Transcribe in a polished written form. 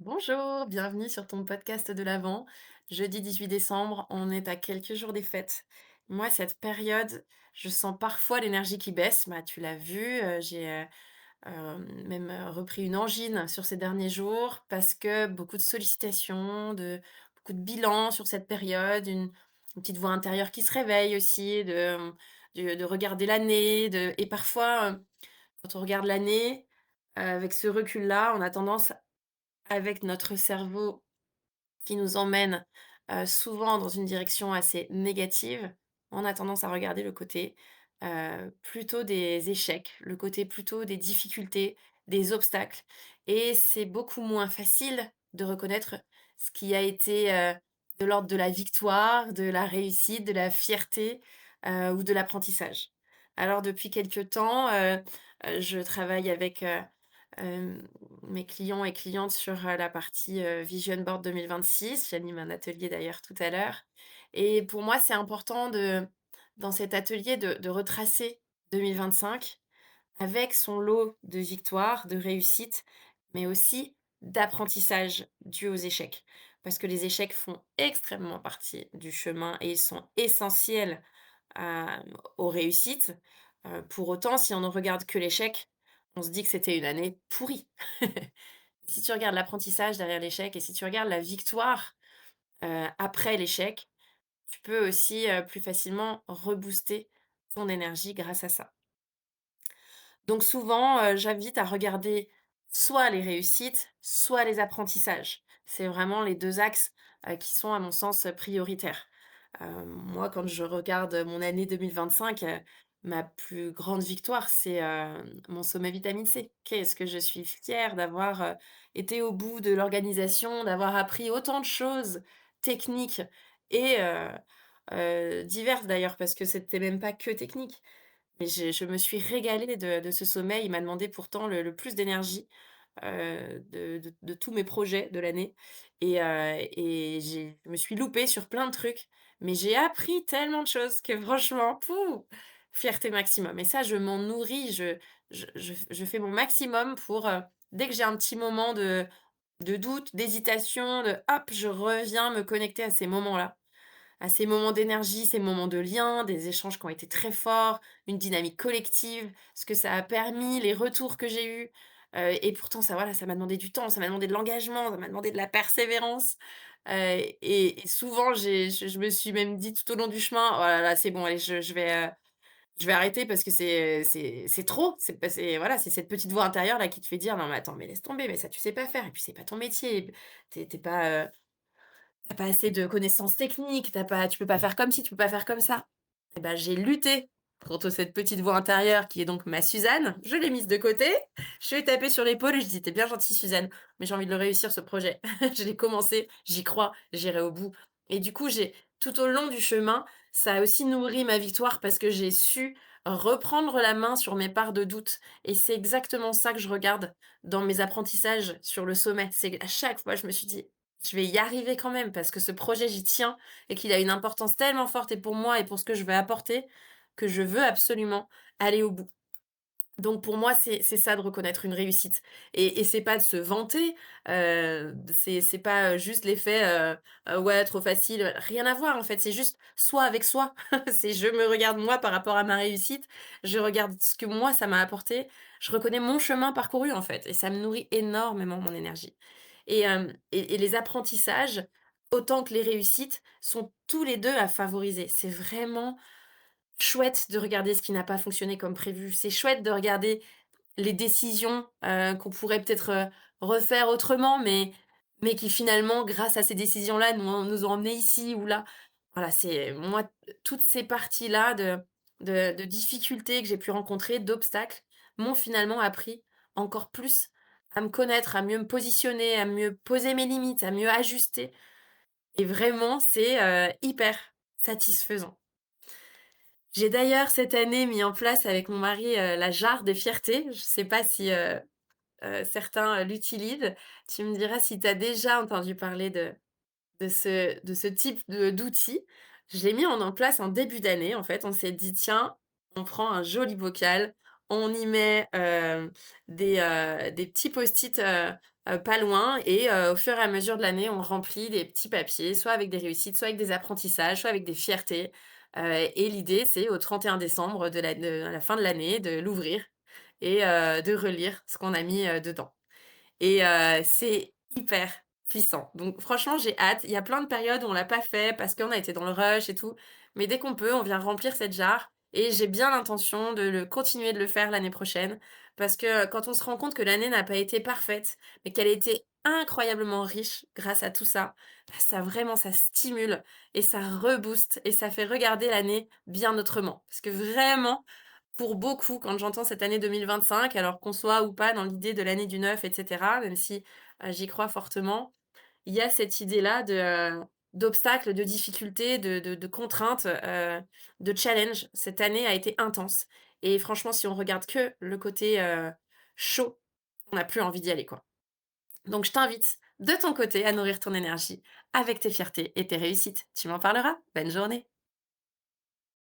Bonjour, bienvenue sur ton podcast de l'Avent. Jeudi 18 décembre, on est à quelques jours des fêtes. Moi, cette période, je sens parfois l'énergie qui baisse. Bah, tu l'as vu, même repris une angine sur ces derniers jours parce que beaucoup de sollicitations, beaucoup de bilans sur cette période, une petite voix intérieure qui se réveille aussi, de regarder l'année, et parfois, quand on regarde l'année, avec ce recul-là, on a tendance avec notre cerveau qui nous emmène, souvent dans une direction assez négative, on a tendance à regarder le côté, plutôt des échecs, le côté plutôt des difficultés, des obstacles et c'est beaucoup moins facile de reconnaître ce qui a été, de l'ordre de la victoire, de la réussite, de la fierté, ou de l'apprentissage. Alors depuis quelque temps, je travaille avec, mes clients et clientes sur, la partie, Vision Board 2026. J'anime un atelier d'ailleurs tout à l'heure et pour moi, c'est important dans cet atelier de retracer 2025 avec son lot de victoires, de réussites, mais aussi d'apprentissage dû aux échecs. Parce que les échecs font extrêmement partie du chemin et ils sont essentiels aux réussites. Pour autant, si on ne regarde que l'échec, on se dit que c'était une année pourrie. Si tu regardes l'apprentissage derrière l'échec et si tu regardes la victoire, après l'échec, tu peux aussi, plus facilement rebooster ton énergie grâce à ça. Donc souvent, j'invite à regarder soit les réussites, soit les apprentissages. C'est vraiment les 2 axes, qui sont à mon sens, prioritaires. Moi, quand je regarde mon année 2025, ma plus grande victoire, c'est, mon sommet vitamine C. Qu'est-ce que je suis fière d'avoir, été au bout de l'organisation, d'avoir appris autant de choses techniques et diverses d'ailleurs, parce que c'était même pas que technique. Mais je me suis régalée de ce sommeil. Il m'a demandé pourtant le plus d'énergie, de tous mes projets de l'année et je me suis loupée sur plein de trucs, mais j'ai appris tellement de choses que franchement, pouh, fierté maximum et ça, je m'en nourris, je fais mon maximum pour, dès que j'ai un petit moment de doute, d'hésitation, hop, je reviens me connecter à ces moments-là, à ces moments d'énergie, ces moments de lien, des échanges qui ont été très forts, une dynamique collective, ce que ça a permis, les retours que j'ai eus, et pourtant ça voilà, ça m'a demandé du temps, ça m'a demandé de l'engagement, ça m'a demandé de la persévérance, et souvent je me suis même dit tout au long du chemin: «Oh là là, c'est bon, allez, je vais arrêter parce que c'est trop». C'est voilà, c'est cette petite voix intérieure là qui te fait dire: «Non mais attends, mais laisse tomber, mais ça tu sais pas faire et puis c'est pas ton métier, tu pas, tu pas assez de connaissances techniques, tu peux pas faire comme ci, tu peux pas faire comme ça». Et ben j'ai lutté contre cette petite voix intérieure qui est donc ma Suzanne. Je l'ai mise de côté, je lui ai tapé sur l'épaule et je dis: «Tu bien gentille Suzanne, mais j'ai envie de le réussir ce projet. Je l'ai commencé, j'y crois, j'irai au bout». Et du coup, j'ai tout au long du chemin, ça a aussi nourri ma victoire parce que j'ai su reprendre la main sur mes parts de doute et c'est exactement ça que je regarde dans mes apprentissages sur le sommet. C'est à chaque fois, je me suis dit: «Je vais y arriver quand même parce que ce projet, j'y tiens et qu'il a une importance tellement forte et pour moi et pour ce que je veux apporter, que je veux absolument aller au bout». Donc pour moi, c'est ça de reconnaître une réussite et c'est pas de se vanter, c'est pas, juste l'effet, «Ouais, trop facile», rien à voir en fait, c'est juste soi avec soi. C'est je me regarde moi par rapport à ma réussite, je regarde ce que moi ça m'a apporté, je reconnais mon chemin parcouru en fait et ça me nourrit énormément mon énergie et les apprentissages, autant que les réussites, sont tous les 2 à favoriser. C'est vraiment chouette de regarder ce qui n'a pas fonctionné comme prévu. C'est chouette de regarder les décisions, qu'on pourrait peut-être, refaire autrement, mais qui finalement, grâce à ces décisions-là, nous ont emmenés ici ou là. Voilà, c'est moi, toutes ces parties-là de difficultés que j'ai pu rencontrer, d'obstacles, m'ont finalement appris encore plus à me connaître, à mieux me positionner, à mieux poser mes limites, à mieux ajuster et vraiment, c'est, hyper satisfaisant. J'ai d'ailleurs cette année mis en place avec mon mari, la jarre de fierté. Je sais pas si, certains, l'utilisent. Tu me diras si tu as déjà entendu parler de ce type d'outil. Je l'ai mis en place en début d'année, en fait. On s'est dit: «Tiens, on prend un joli bocal, on y met, des petits post-it, pas loin et au fur et à mesure de l'année, on remplit des petits papiers, soit avec des réussites, soit avec des apprentissages, soit avec des fiertés, et l'idée, c'est au 31 décembre de à la fin de l'année, de l'ouvrir et de relire ce qu'on a mis, dedans. Et c'est hyper puissant. Donc franchement, j'ai hâte. Il y a plein de périodes où on l'a pas fait parce qu'on a été dans le rush et tout, mais dès qu'on peut, on vient remplir cette jarre et j'ai bien l'intention de le continuer de le faire l'année prochaine parce que quand on se rend compte que l'année n'a pas été parfaite, mais qu'elle a été incroyablement riche grâce à tout ça, bah, ça vraiment, ça stimule et ça rebooste et ça fait regarder l'année bien autrement. Parce que vraiment, pour beaucoup, quand j'entends cette année 2025, alors qu'on soit ou pas dans l'idée de l'année du neuf et cetera, même si, j'y crois fortement, il y a cette idée-là d'obstacles, de difficultés, de contraintes, de challenge. Cette année a été intense et franchement, si on regarde que le côté, chaud, on n'a plus envie d'y aller, quoi. Donc je t'invite, de ton côté, à nourrir ton énergie avec tes fiertés et tes réussites. Tu m'en parleras. Bonne journée.